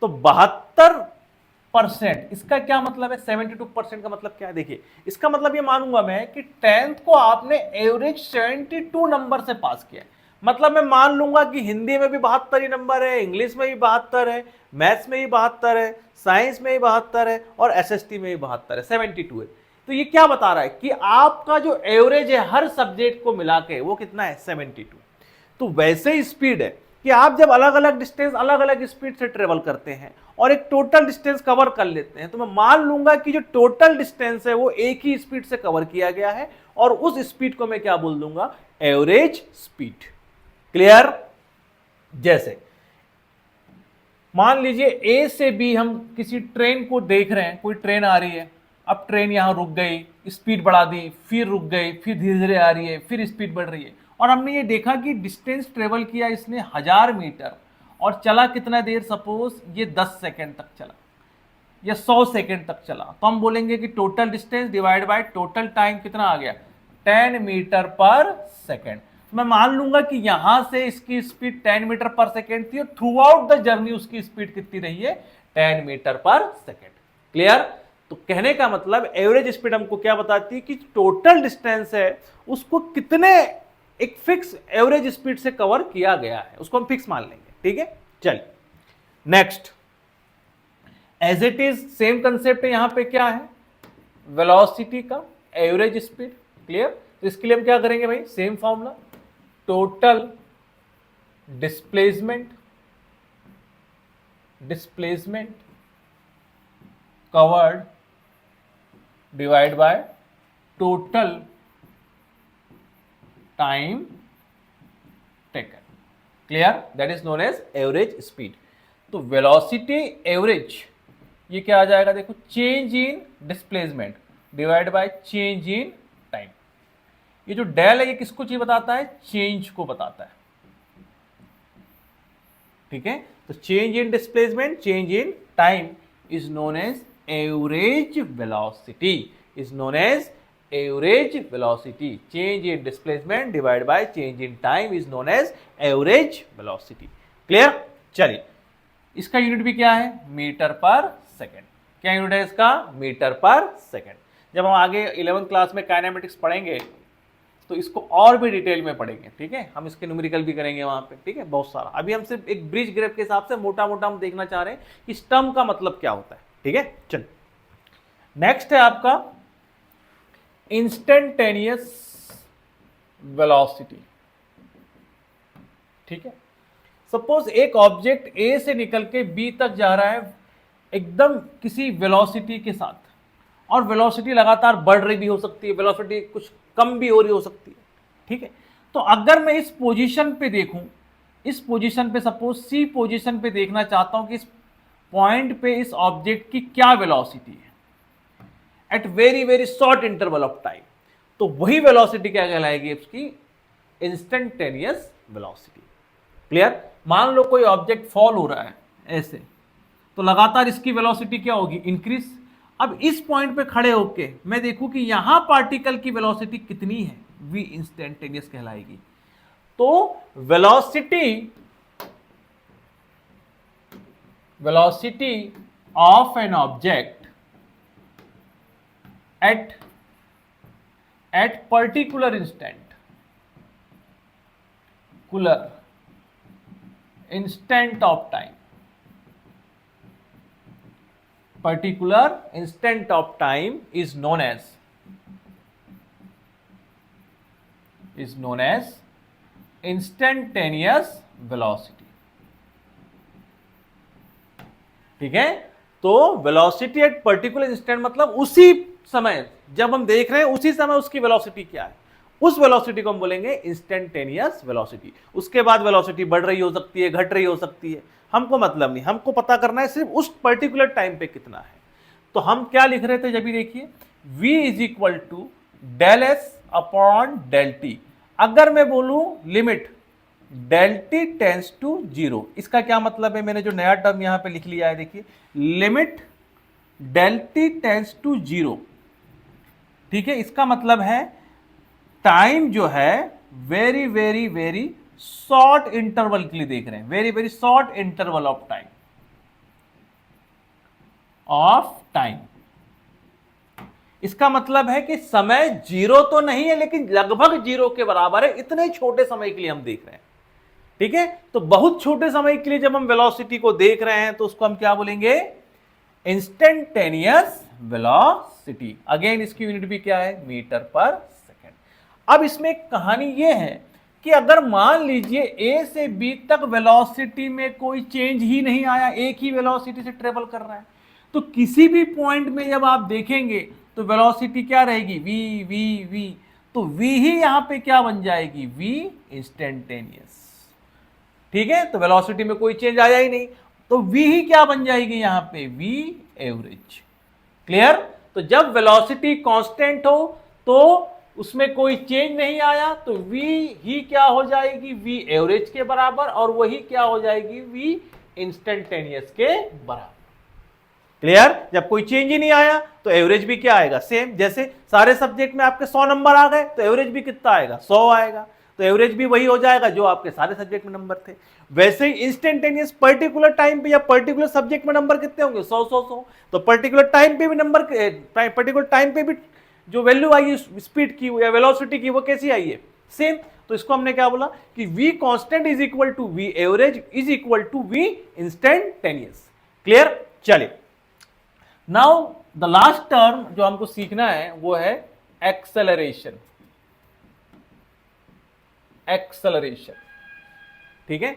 तो 72%, इसका क्या मतलब है? 72% का मतलब क्या है? देखिए, इसका मतलब ये मानूंगा मैं कि 10th को आपने एवरेज 72 नंबर से पास किया है। मतलब मैं मान लूंगा कि हिंदी में भी 72 ही नंबर है, इंग्लिश में भी 72 है, मैथ्स में भी 72 है, साइंस में भी 72 है और एसएसटी में भी 72 है, 72 है। तो ये क्या बता रहा है कि आपका जो एवरेज है हर सब्जेक्ट को मिला के वो कितना है? 72। तो वैसे ही स्पीड है कि आप जब अलग अलग डिस्टेंस अलग अलग स्पीड से ट्रेवल करते हैं और एक टोटल डिस्टेंस कवर कर लेते हैं, तो मैं मान लूंगा कि जो टोटल डिस्टेंस है वो एक ही स्पीड से कवर किया गया है और उस स्पीड को मैं क्या बोल दूंगा? Average speed. क्लियर? जैसे मान लीजिए ए से बी हम किसी ट्रेन को देख रहे हैं, कोई ट्रेन आ रही है, अब ट्रेन यहां रुक गई, स्पीड बढ़ा दी, फिर रुक गई, फिर धीरे धीरे आ रही है, फिर स्पीड बढ़ रही है, और हमने ये देखा कि डिस्टेंस ट्रेवल किया इसने 1000 मीटर और चला कितना देर? सपोज ये 10 सेकेंड तक चला या 100 सेकेंड तक चला, तो हम बोलेंगे कि total distance divide by total time कितना आ गया? 10 मीटर पर सेकेंड। मैं मान लूंगा कि यहां से इसकी स्पीड 10 मीटर पर सेकेंड थी और थ्रू आउट द जर्नी उसकी स्पीड कितनी रही है? 10 मीटर पर सेकेंड। क्लियर? तो कहने का मतलब एवरेज स्पीड हमको क्या बताती है कि टोटल डिस्टेंस है उसको कितने एक फिक्स एवरेज स्पीड से कवर किया गया है, उसको हम फिक्स मान लेंगे। ठीक है, चलिए next. As it is same concept है, यहां पे क्या है? वेलोसिटी का एवरेज स्पीड। क्लियर? तो इसके लिए हम क्या करेंगे भाई? Same formula, total displacement covered divide by total time taken. Clear? That is known as average speed. तो वेलोसिटी एवरेज ये क्या आ जाएगा? देखो, change in displacement divide by change in time. ये जो डेल है ये किसको चीज बताता है? चेंज को बताता है। ठीक है, तो change in displacement, change in time is known as average velocity, is known as average velocity. Change in displacement divide by change in time is known as average velocity. Clear? चलिए, इसका unit भी क्या है? Metre per second. क्या unit है इसका? Metre per second. जब हम आगे 11th क्लास में काइनेमेटिक्स पढ़ेंगे तो इसको और भी डिटेल में पढ़ेंगे। ठीक है, हम इसके न्यूमेरिकल भी करेंगे वहां पे। ठीक है, बहुत सारा। अभी हम सिर्फ एक ब्रिज ग्राफ के हिसाब से मोटा मोटा हम देखना चाह रहे हैं कि इस टर्म का मतलब क्या होता है। ठीक है, चलिए नेक्स्ट है आपका इंस्टेंटेनियस वेलोसिटी। ठीक है, सपोज एक ऑब्जेक्ट ए से निकल के बी तक जा रहा है एकदम किसी वेलोसिटी के साथ, और वेलोसिटी लगातार बढ़ रही भी हो सकती है, वेलोसिटी कुछ कम भी हो रही हो सकती है। ठीक है, तो अगर मैं इस पोजीशन पे देखूं, इस पोजीशन पे सपोज सी पोजीशन पे देखना चाहता हूं कि इस पॉइंट पे इस ऑब्जेक्ट की क्या वेलोसिटी है at very very short interval of time, तो वही वेलोसिटी क्या कहलाएगी? इसकी इंस्टेंटेनियस वेलोसिटी। क्लियर? मान लो कोई ऑब्जेक्ट फॉल हो रहा है ऐसे, तो लगातार इसकी वेलोसिटी क्या होगी? इंक्रीज। अब इस पॉइंट पे खड़े होके मैं देखूं कि यहां पार्टिकल की वेलोसिटी कितनी है, वी इंस्टेंटेनियस कहलाएगी। तो velocity of an object at particular instant of time, particular instant of time is known as instantaneous velocity। ठीक है, तो वेलोसिटी एट पर्टिकुलर इंस्टेंट मतलब उसी समय जब हम देख रहे हैं उसी समय उसकी वेलोसिटी क्या है, उस वेलोसिटी को हम बोलेंगे इंस्टेंटेनियस वेलोसिटी। उसके बाद वेलोसिटी बढ़ रही हो सकती है, घट रही हो सकती है, हमको मतलब नहीं, हमको पता करना है सिर्फ उस पर्टिकुलर टाइम पे कितना है। तो हम क्या लिख रहे थे? जब भी देखिए v is equal to del s upon del t. अगर मैं बोलूं limit del t tends to zero, इसका क्या मतलब है? मैंने जो नया टर्म यहां पे लिख लिया है, देखिए limit del t tends to zero. ठीक है, इसका मतलब है टाइम जो है very very very short interval के लिए देख रहे हैं, very very short interval of time. इसका मतलब है कि समय जीरो तो नहीं है लेकिन लगभग जीरो के बराबर है, इतने छोटे समय के लिए हम देख रहे हैं। ठीक है, तो बहुत छोटे समय के लिए जब हम वेलोसिटी को देख रहे हैं तो उसको हम क्या बोलेंगे, इंस्टेंटेनियस वेलोसिटी। अगेन इसकी यूनिट भी क्या है, मीटर पर सेकेंड। अब इसमें एक कहानी यह है कि अगर मान लीजिए ए से बी तक वेलोसिटी में कोई चेंज ही नहीं आया, एक ही वेलोसिटी से ट्रेवल कर रहा है, तो किसी भी पॉइंट में जब आप देखेंगे तो वेलोसिटी क्या रहेगी, वी वी वी। तो वी ही यहां पे क्या बन जाएगी, वी इंस्टेंटेनियस। ठीक है, तो वेलोसिटी में कोई चेंज आया ही नहीं, तो v ही क्या बन जाएगी यहां पे, v एवरेज। क्लियर। तो जब वेलोसिटी कांस्टेंट हो तो उसमें कोई चेंज नहीं आया तो v ही क्या हो जाएगी, v एवरेज के बराबर, और वही क्या हो जाएगी, v इंस्टेंटेनियस के बराबर। क्लियर। जब कोई चेंज ही नहीं आया तो एवरेज भी क्या आएगा, सेम। जैसे सारे सब्जेक्ट में आपके 100 नंबर आ गए तो एवरेज भी कितना आएगा, 100 आएगा, तो एवरेज भी वही हो जाएगा जो आपके सारे सब्जेक्ट में नंबर थे। वैसे ही इंस्टेंटेनियस पर्टिकुलर टाइम पे या पर्टिकुलर सब्जेक्ट में नंबर कितने होंगे, 100 100 100। तो पर्टिकुलर टाइम पे भी नंबर, पर्टिकुलर टाइम पे भी जो वैल्यू आई है स्पीड की या वेलोसिटी की, वो कैसी आई है, सेम। तो इसको हमने क्या बोला कि v constant is equal to v average is equal to v instantaneous. Clear. चलिए, नाउ द लास्ट टर्म जो हमको सीखना है वो है एक्सेलरेशन। एक्सेलरेशन, ठीक है।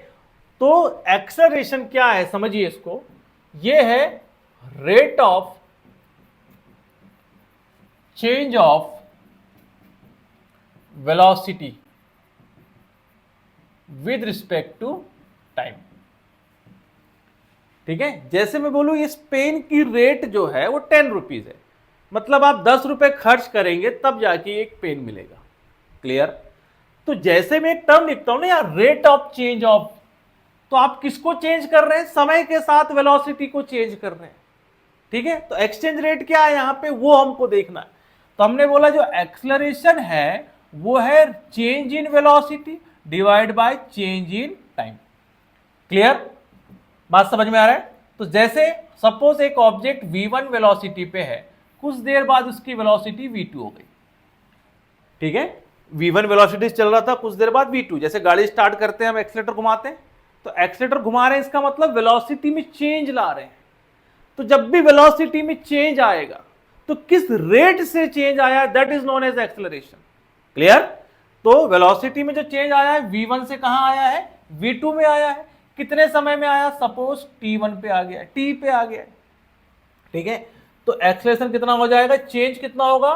तो एक्सेलरेशन क्या है, समझिए इसको, ये है rate of change of velocity with respect to time. ठीक है, जैसे मैं बोलूं इस पेन की रेट जो है वो 10 रुपीज है, मतलब आप 10 रुपए खर्च करेंगे तब जाके एक पेन मिलेगा। क्लियर। तो जैसे मैं एक टर्म लिखता हूं ना यार, रेट ऑफ चेंज ऑफ, तो आप किसको चेंज कर रहे हैं, समय के साथ वेलोसिटी को चेंज कर रहे हैं। ठीक है, तो एक्सचेंज रेट क्या है यहां पे, वो हमको देखना है। तो हमने बोला जो एक्सेलरेशन है वो है change in velocity divide by change in time. Clear, बात समझ में आ रहा है। तो जैसे सपोज एक ऑब्जेक्ट v1 वेलोसिटी पे है, कुछ देर बाद उसकी वेलोसिटी v2 हो गई। ठीक है, v1 वेलोसिटी चल रहा था, कुछ देर बाद v2। जैसे गाड़ी स्टार्ट करते हैं हम, एक्सीलरेटर घुमाते हैं, तो एक्सीलरेटर घुमा रहे हैं, इसका मतलब वेलोसिटी में चेंज ला रहे हैं। तो जब भी वेलोसिटी में चेंज आएगा तो किस रेट से चेंज आया, that is known as acceleration. Clear. तो वेलोसिटी में जो चेंज आया है v1 से कहां आया है, v2 में आया है। कितने समय में आया, सपोज t1 पे आ गया, t पे आ गया। ठीक है, तो एक्सेलरेशन कितना हो जाएगा, चेंज कितना होगा,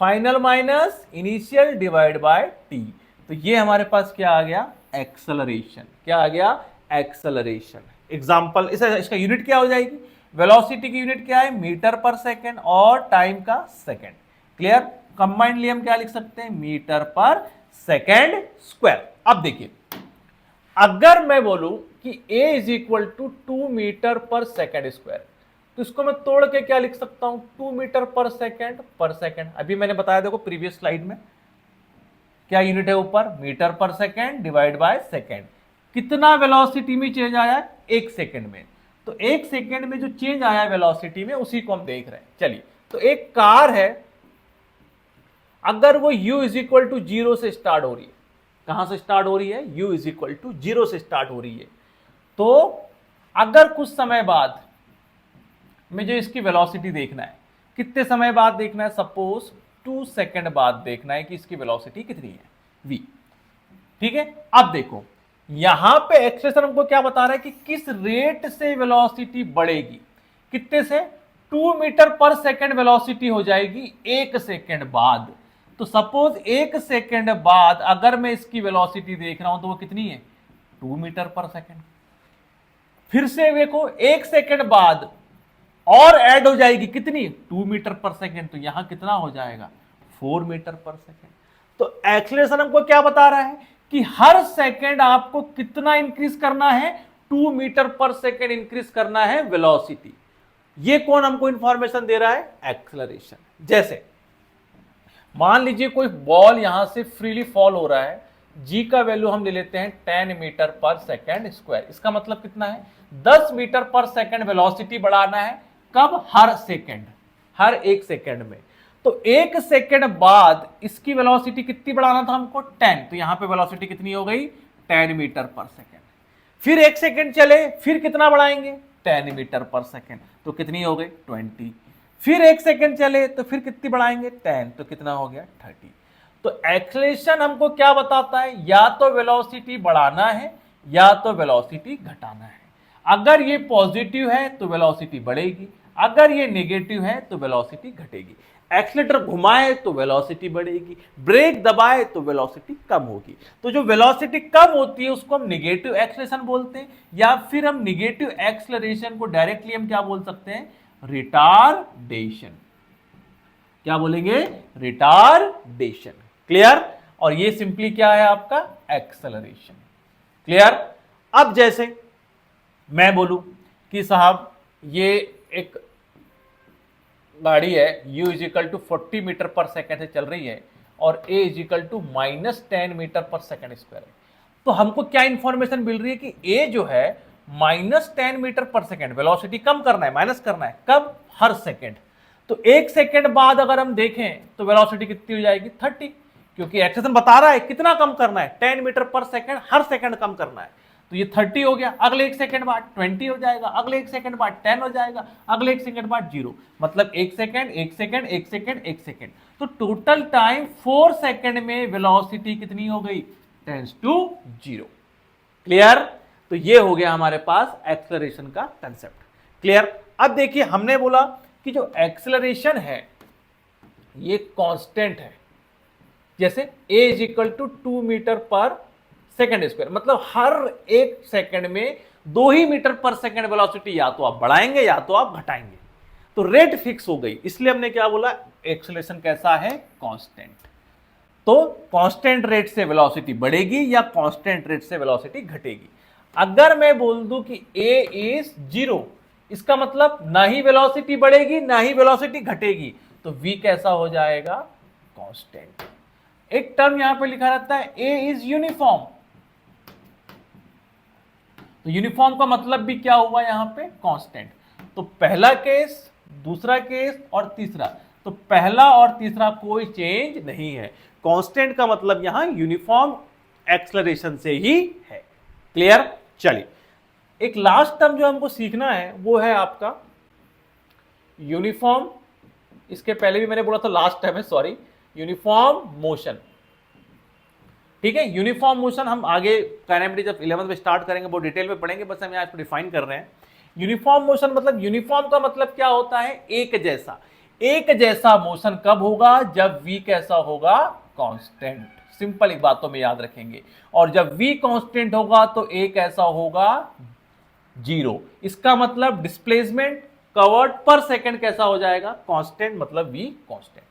final minus initial divide by T. तो ये हमारे पास क्या आ गया, एक्सेलरेशन। क्या आ गया, एक्सेलरेशन। एग्जांपल, इसका यूनिट क्या हो जाएगी, वेलोसिटी की यूनिट क्या है, मीटर पर सेकंड, और टाइम का सेकंड। क्लियर। कंबाइंडली हम क्या लिख सकते हैं, मीटर पर सेकंड स्क्वायर। अब देखिए, अगर मैं बोलूं कि a is equal to 2 metre per second square, तो इसको मैं तोड़ के क्या लिख सकता हूं, 2 मीटर पर सेकंड। अभी मैंने बताया, देखो प्रीवियस स्लाइड में क्या यूनिट है ऊपर, metre per second divide by second. कितना वेलोसिटी में चेंज आया, 1 सेकंड में। तो 1 सेकंड में जो चेंज आया वेलोसिटी में, उसी को हम देख रहे हैं। चलिए, तो एक कार है, अगर वो u इज इक्वल टू 0 से स्टार्ट हो रही है, कहां से स्टार्ट हो रही है, u इज इक्वल टू 0 से स्टार्ट हो रही है, तो अगर कुछ समय बाद मुझे इसकी वेलोसिटी देखना है, कितने समय बाद देखना है, सपोज 2 सेकंड बाद देखना है कि इसकी वेलोसिटी कितनी है, v। ठीक है, अब देखो यहां पे एक्सेलरेशन हमको क्या बता रहा है कि किस रेट से वेलोसिटी बढ़ेगी, कितने से, 2 मीटर पर सेकंड वेलोसिटी हो जाएगी 1 सेकंड बाद। तो सपोज 1 सेकंड बाद अगर मैं इसकी वेलोसिटी देख रहा हूं तो वो कितनी है, 2 मीटर पर सेकंड। फिर से देखो 1 सेकंड बाद और ऐड हो जाएगी कितनी, 2 मीटर पर सेकंड। तो यहां कितना हो जाएगा, 4 मीटर पर सेकंड। तो एक्सेलरेशन हमको क्या बता रहा है कि हर सेकंड आपको कितना इंक्रीज करना है, 2 मीटर पर सेकंड इंक्रीज करना है वेलोसिटी। ये कौन हमको इंफॉर्मेशन दे रहा है, एक्सेलरेशन। जैसे मान लीजिए कोई बॉल यहां से फ्रीली फॉल हो रहा है, जी का वैल्यू हम ले लेते हैं 10 मीटर पर सेकेंड स्क्वायर। इसका मतलब कितना है, 10 मीटर पर सेकेंड वेलोसिटी बढ़ाना है। कब, हर सेकेंड, हर एक सेकेंड में। तो एक सेकेंड बाद इसकी वेलोसिटी कितनी बढ़ाना था हमको, 10। तो यहां पे वेलोसिटी कितनी हो गई, 10 मीटर पर सेकेंड। फिर एक सेकेंड चले, फिर कितना बढ़ाएंगे, 10 मीटर पर सेकेंड, तो कितनी हो गई, 20। फिर एक सेकेंड चले तो फिर कितनी बढ़ाएंगे, 10, तो कितना हो गया, 30। तो एक्सेलरेशन हमको क्या बताता है, या तो वेलोसिटी बढ़ाना है या तो वेलोसिटी घटाना है। अगर ये पॉजिटिव है तो वेलोसिटी बढ़ेगी, अगर ये नेगेटिव है तो वेलोसिटी घटेगी। एक्सीलरेटर घुमाए तो वेलोसिटी बढ़ेगी, ब्रेक दबाए तो वेलोसिटी कम होगी। तो जो वेलोसिटी कम होती है उसको हम नेगेटिव एक्सेलरेशन बोलते हैं, या फिर हम नेगेटिव एक्सेलरेशन को डायरेक्टली हम क्या बोल सकते हैं, रिटार्डेशन। क्या बोलेंगे, रिटार्डेशन। क्लियर। और ये सिंपली क्या है आपका, एक्सेलरेशन। क्लियर। अब जैसे मैं बोलूं कि साहब ये एक गाड़ी है u is equal to 40 metre per second से चल रही है और a is equal to -10 metre per second square है। तो हमको क्या इंफॉर्मेशन मिल रही है कि a जो है -10 मीटर पर सेकेंड, वेलोसिटी कम करना है, माइनस करना है, कब, हर सेकेंड। तो एक सेकेंड बाद अगर हम देखें तो वेलोसिटी कितनी हो जाएगी, 30, क्योंकि एक्सेलरेशन बता रहा है कितना कम करना है, 10 मीटर पर सेकेंड, हर सेकेंड कम करना है। तो ये 30 हो गया, अगले एक सेकंड बाद 20 हो जाएगा, अगले एक सेकंड बाद 10 हो जाएगा, अगले एक सेकंड बाद 0। मतलब एक सेकंड, एक सेकंड, एक सेकंड, एक सेकंड। तो टोटल टाइम 4 सेकंड में वेलोसिटी कितनी हो गई, टेंड्स टू 0। क्लियर। तो ये हो गया हमारे पास एक्सेलरेशन का कंसेप्ट। क्लियर। अब देखिए हमने बोला कि जो एक्सेलरेशन है ये कांस्टेंट है। जैसे a is equal to 2 metre per second square, मतलब हर एक सेकंड में 2 ही मीटर पर सेकंड वेलोसिटी या तो आप बढ़ाएंगे या तो आप घटाएंगे। तो रेट फिक्स हो गई, इसलिए हमने क्या बोला, एक्सेलरेशन कैसा है, कांस्टेंट। तो कांस्टेंट रेट से वेलोसिटी बढ़ेगी या कांस्टेंट रेट से वेलोसिटी घटेगी। अगर मैं बोल दूं कि a इज 0, इसका मतलब ना ही वेलोसिटी बढ़ेगी ना ही वेलोसिटी घटेगी, तो v कैसा हो जाएगा, कांस्टेंट। एक टर्म यहां पे लिखा रहता है a इज यूनिफॉर्म। तो यूनिफॉर्म का मतलब भी क्या हुआ यहां पे, कांस्टेंट। तो पहला केस, दूसरा केस और तीसरा, तो पहला और तीसरा कोई चेंज नहीं है। कांस्टेंट का मतलब यहां यूनिफॉर्म एक्सेलरेशन से ही है। क्लियर। चलिए एक लास्ट टर्म जो हमको सीखना है वो है आपका यूनिफॉर्म। इसके पहले भी मैंने बोला था, लास्ट टाइम है, सॉरी, यूनिफॉर्म मोशन। ठीक है, यूनिफॉर्म मोशन हम आगे काइनेमेटिक्स जब 11th में स्टार्ट करेंगे वो डिटेल में पढ़ेंगे, बस हम यहाँ इसको डिफाइन कर रहे हैं। यूनिफॉर्म मोशन मतलब, यूनिफॉर्म का मतलब क्या होता है, एक जैसा। एक जैसा मोशन कब होगा, जब v कैसा होगा, कांस्टेंट। सिंपल एक बातों में याद रखेंगे। और जब v कांस्टेंट होगा तो a कैसा होगा, 0। इसका मतलब डिस्प्लेसमेंट कवर्ड पर सेकंड कैसा हो जाएगा, कांस्टेंट, मतलब v कांस्टेंट।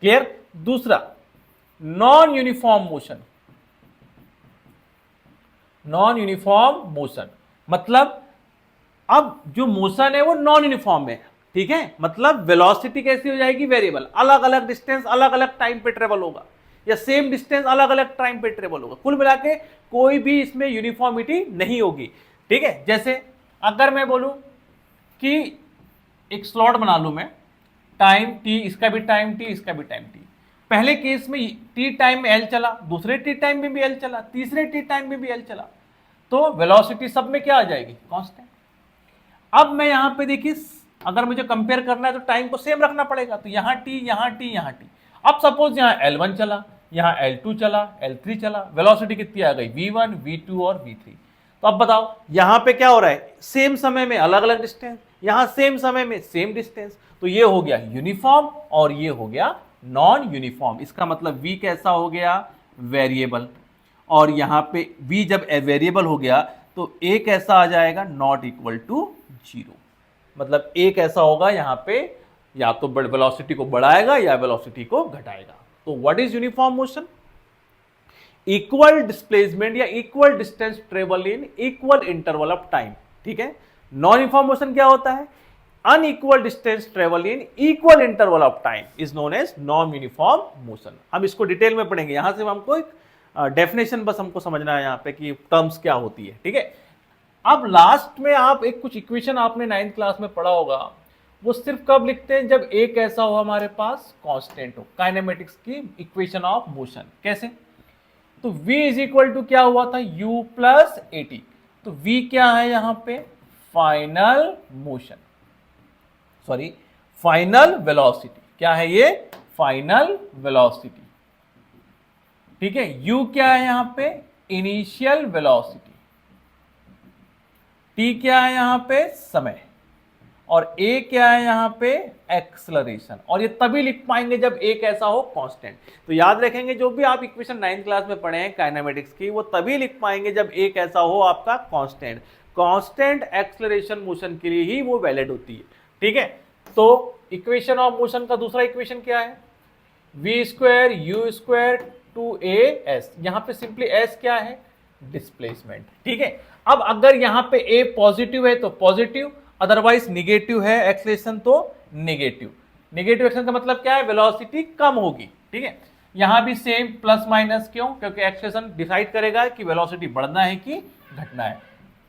क्लियर। दूसरा, non uniform motion. Non uniform motion मतलब अब जो मोशन है वो नॉन यूनिफॉर्म है। ठीक है, मतलब वेलोसिटी कैसी हो जाएगी, वेरिएबल, अलग अलग डिस्टेंस अलग अलग टाइम पे ट्रेवल होगा, या सेम डिस्टेंस अलग अलग टाइम पे ट्रेवल होगा। कुल मिला के कोई भी इसमें यूनिफॉर्मिटी नहीं होगी। ठीक है, जैसे अगर मैं बोलूं कि एक स्लॉट बना लूं मैं, टाइम t, इसका भी टाइम t, इसका भी टाइम t। पहले केस में t टाइम में l चला, दूसरे t टाइम में भी l चला, तीसरे t टाइम में भी l चला, तो वेलोसिटी सब में क्या आ जाएगी, कांस्टेंट। अब मैं यहां पे देखिए, अगर मुझे कंपेयर करना है तो टाइम को सेम रखना पड़ेगा, तो यहां t, यहां t, यहां t। अब सपोज यहां L1 चला, यहां L2 चला, L3 चला, वेलोसिटी कितनी आ गई, v1, v2 और v3। तो अब बताओ यहां पे क्या हो रहा है, सेम समय में अलग अलग डिस्टेंस, यहां सेम समय में सेम डिस्टेंस। तो ये हो गया यूनिफॉर्म और ये हो गया नॉन यूनिफॉर्म। इसका मतलब v कैसा हो गया, वेरिएबल। और यहां पे v जब वेरिएबल हो गया तो a कैसा आ जाएगा, नॉट इक्वल टू 0। मतलब a कैसा होगा यहां पे, या तो वेलोसिटी को बढ़ाएगा या वेलोसिटी को घटाएगा। तो what is uniform motion, equal displacement या equal distance travel in equal interval of time. ठीक है, नॉन यूनिफॉर्म मोशन क्या होता है, unequal distance travel in equal interval of time is known as non uniform motion. हम इसको detail में पढ़ेंगे, यहां से हमको एक डेफिनेशन बस हमको समझना है यहाँ पे कि टर्म्स क्या होती है, ठीक है। अब लास्ट में आप एक कुछ इक्वेशन आपने 9th क्लास में पढ़ा होगा, वो सिर्फ कब लिखते हैं जब एक ऐसा हो हमारे पास कांस्टेंट हो, काइनेमेटिक्स की इक्वेशन ऑफ मोशन। कैसे? तो v इज इक्वल टू क्या हुआ था, u प्लस at। तो v क्या है यहां पे, final motion, sorry final velocity. क्या है ये, फाइनल वेलोसिटी, ठीक है। u क्या है यहां पे, इनिशियल वेलोसिटी। t क्या है यहां पे, समय। और a क्या है यहां पे, एक्सलरेशन। और ये तभी लिख पाएंगे जब एक ऐसा हो कांस्टेंट। तो याद रखेंगे जो भी आप इक्वेशन 9th क्लास में पढ़े हैं काइनेमेटिक्स की, वो तभी लिख पाएंगे जब एक ऐसा हो आपका कांस्टेंट। कांस्टेंट एक्सलरेशन मोशन के लिए ही वो वैलिड होती है, ठीक है। तो इक्वेशन ऑफ मोशन का दूसरा इक्वेशन क्या है, v square u square two a s. यहां पे सिंपली s क्या है, डिस्प्लेसमेंट, ठीक है। अब अगर यहां पे a पॉजिटिव है तो पॉजिटिव, अदरवाइज निगेटिव है एक्सलेशन तो निगेटिव। निगेटिव एक्सलेशन का मतलब क्या है, वेलोसिटी कम होगी, ठीक है। यहां भी सेम प्लस माइनस, क्यों, क्योंकि एक्सलेशन डिसाइड करेगा कि वेलोसिटी बढ़ना है कि घटना है।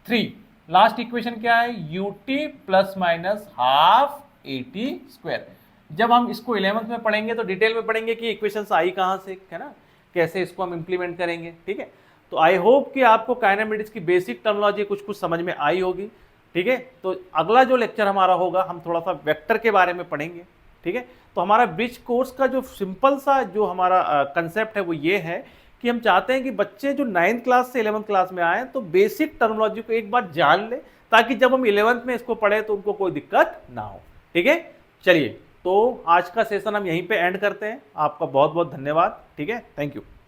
3 लास्ट इक्वेशन क्या है, ut plus minus half at square. जब हम इसको 11th में पढ़ेंगे तो डिटेल में पढ़ेंगे कि इक्वेशंस आई कहां से, है ना, कैसे इसको हम इंप्लीमेंट करेंगे, ठीक है। तो आई होप कि आपको काइनेमेटिक्स की बेसिक टर्मिनोलॉजी कुछ कुछ समझ में आई होगी, ठीक है। तो अगला जो लेक्चर हमारा होगा, हम थोड़ा सा वेक्टर के बारे में पढ़ेंगे, ठीक है। तो हमारा ब्रिज कोर्स का जो सिंपल सा जो हमारा कंसेप्ट है वो ये है कि हम चाहते हैं कि बच्चे जो 9th क्लास से 11th क्लास में आए तो बेसिक टर्मिनोलॉजी को एक बार जान ले, ताकि जब हम 11th में इसको पढ़े तो उनको कोई दिक्कत ना हो, ठीक है। चलिए, तो आज का सेशन हम यहीं पे एंड करते हैं। आपका बहुत बहुत धन्यवाद, ठीक है, थैंक यू।